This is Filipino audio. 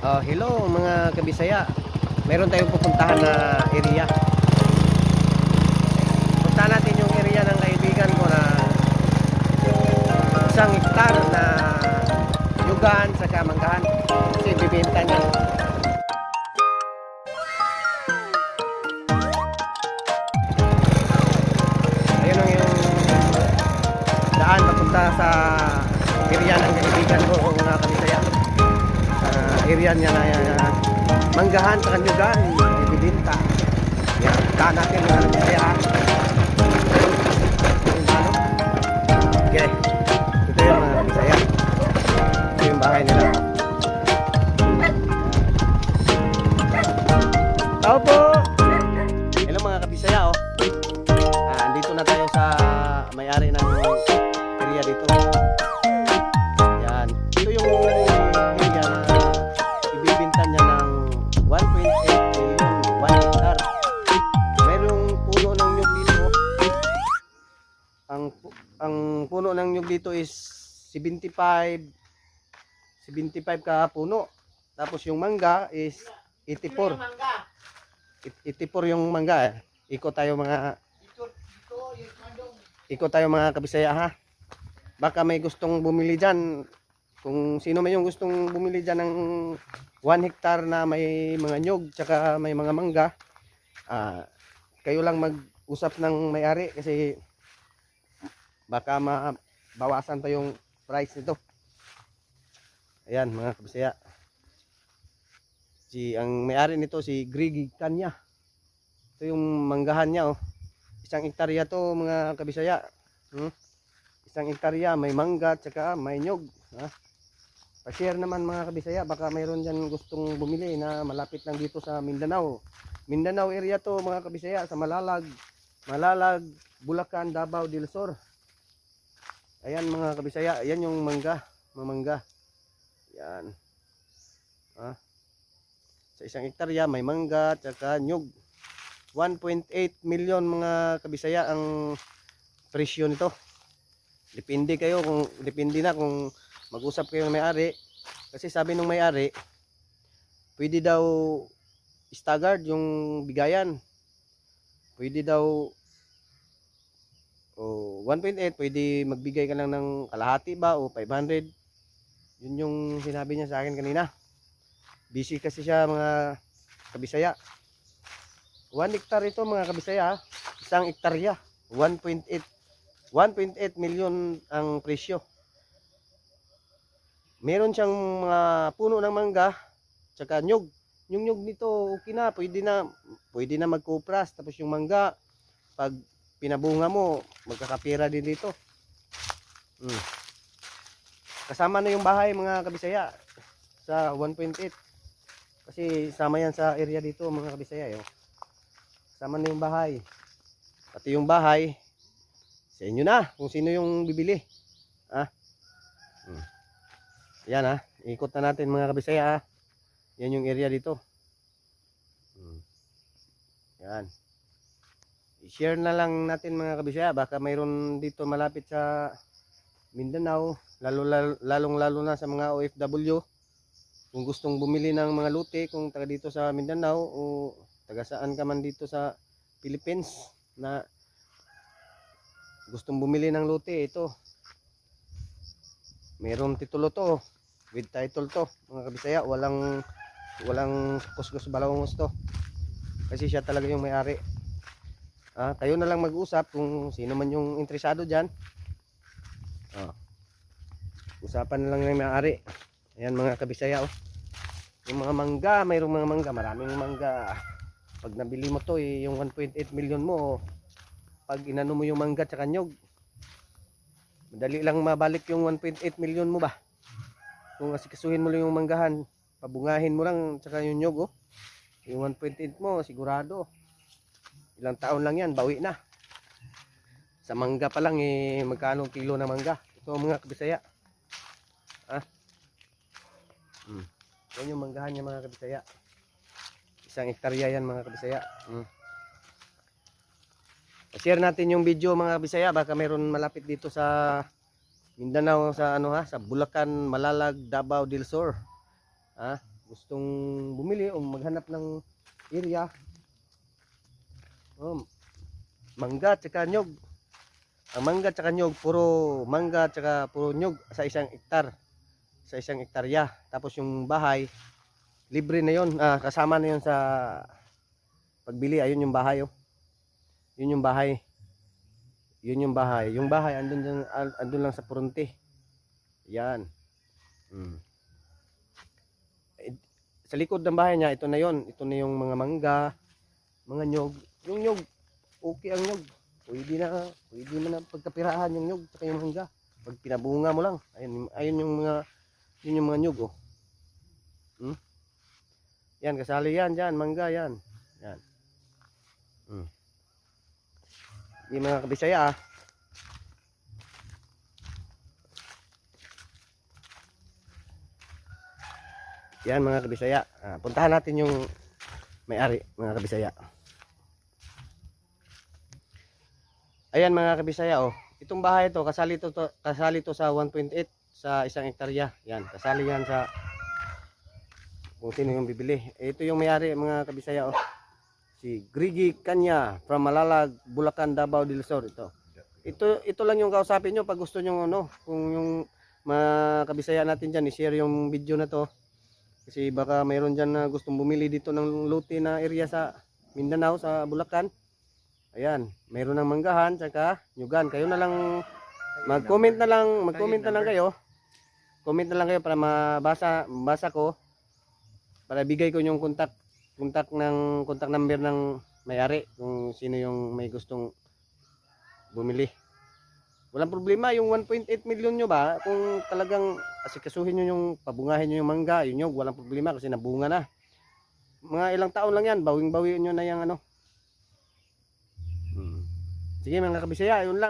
Hello mga kabisaya. Meron tayong pupuntahan na area. Puntahan natin yung area ng kaibigan ko na 1 hektar na yugan sa kamanggahan. Kasi bibenta niya. Ayun yung daan papunta sa area ng kaibigan ko mga kabisaya. Area niya na manggahan sa kanyugan ibibinta. Yan, daan natin mga kabisaya. Okay, ito yung mga kabisaya. Ito yung bahay nila. Tao po. Hello mga kabisaya. Andito na tayo sa may-ari ng area dito. Yan, ito yung area na ibibinta niya ng 1.8 million 1 hectare. Mayroong puno ng nyug dito. Ang puno ng nyug dito is 75 ka puno. Tapos yung mangga is 84. 84 yung mangga. Ikot tayo mga kabisaya ha. Baka may gustong bumili dyan. Kung sino man yung gustong bumili dyan ng 1 hectare na may mga nyog tsaka may mga mangga, kayo lang mag-usap ng may-ari kasi baka mabawasan pa yung price nito. Ayan mga kabisaya. Ang may-ari nito si Griggy Kanya. Ito yung manggahan niya 1 hektarya to mga kabisaya. 1 hektarya may mangga tsaka may nyog. Pa-share naman mga kabisaya, baka mayroon dyan gustong bumili na malapit lang dito sa Mindanao. Mindanao area to mga kabisaya, sa Malalag, Bulacan, Davao del Sur. Ayan mga kabisaya, ayan yung mangga, mamangga. Yan. Sa 1 hektarya may mangga tsaka nyog. 1.8 million mga kabisaya ang presyo nito. Depende na kung mag-usap kayo ng may-ari. Kasi sabi nung may-ari, pwede daw staggered yung bigayan. Pwede daw 1.8, pwede magbigay ka lang ng kalahati ba o 500. Yun yung sinabi niya sa akin kanina. Busy kasi siya mga kabisaya. 1 hectare ito mga kabisaya, 1 hektarya, 1.8 million ang presyo. Meron siyang mga puno ng mangga, tsaka nyug. Yung nyug nito okay na, pwede na magkupras. Tapos yung mangga, pag pinabunga mo, magkakapira din dito. Kasama na yung bahay mga kabisaya sa 1.8. Kasi sama yan sa area dito mga kabisaya. Sama na yung bahay. Pati yung bahay sa inyo na kung sino yung bibili. Yan ikot na natin mga kabisaya. Yan yung area dito. Yan. I-share na lang natin mga kabisaya. Baka mayroon dito malapit sa Mindanao, lalong-lalo na sa mga OFW. Kung gustong bumili ng mga lote, kung taga dito sa Mindanao o taga saan ka man dito sa Philippines na gustong bumili ng lote, ito merong titulo to, with title to mga kabisaya. Walang kuskus balawangos to kasi siya talaga yung may-ari. Kayo na lang mag-usap kung sino man yung interesado dyan. Usapan na lang ng may-ari. Ayan mga kabisaya yung mga mangga, mayroong mga mangga, maraming mangga. Pag nabili mo to yung 1.8 million mo, pag inano mo yung mangga tsaka nyog, madali lang mabalik yung 1.8 million mo ba. Kung asikasuhin mo lang yung manggahan, pabungahin mo lang tsaka yung nyog yung 1.8 mo sigurado ilang taon lang yan, bawi na. Sa mangga pa lang magkano kilo ng mangga ito mga kabisaya. Yan yung manggahan niya mga kabisaya. 1 hektarya yan mga kabisaya. Share natin yung video mga kabisaya, baka mayroon malapit dito sa Mindanao, sa sa Bulacan, Malalag, Davao del Sur. gustong bumili o maghanap ng area, mangga tsaka nyog. Ang mangga tsaka nyog, puro mangga tsaka puro nyog sa isang hektar. Sa isang hektarya. Tapos yung bahay, libre na yon, kasama na yon sa pagbili. Ayun yung bahay, oh. Yun yung bahay. Yun yung bahay. Yung bahay andun lang sa Puronte. Yan. Sa likod ng bahay niya, ito na yon. Ito na yung mga mangga, mga nyog. Yung nyog, okay ang nyog. Pwede na pagkapirahan yung nyog at yung mangga. Pag pinabunga mo lang. Ayun yung mga nyog, oh. Yan, kasali yan dyan, mangga yan. Yan. Yung mga kabisaya, yan mga kabisaya. Puntahan natin yung may-ari, mga kabisaya. Ayan mga kabisaya, oh. Itong bahay ito, kasali to sa 1.8 sa isang hektarya. Yan, kasali yan sa kung sino yung bibili. Ito yung may-ari mga kabisaya, oh. Si Grigi Kanya from Malalag, Bulacan, Davao del Sur. Ito lang yung kausapin nyo pag gusto nyo, kung yung mga kabisaya natin dyan, i-share yung video na to. Kasi baka mayroon dyan na gustong bumili dito ng lote na area sa Mindanao, sa Bulacan. Ayan, mayroon ng manggahan tsaka nyugan. Kayo na lang mag-comment na lang kayo. Comment na lang kayo para mabasa ko, para bigay ko yung contact number ng may-ari kung sino yung may gustong bumili. Walang problema yung 1.8 million nyo ba, kung talagang asikasuhin nyo yung pabungahin nyo yung mangga, yun yung walang problema kasi nabunga na. Mga ilang taon lang yan, bawing-bawiin nyo na yung ano. Sige mga kabisaya, yun lang.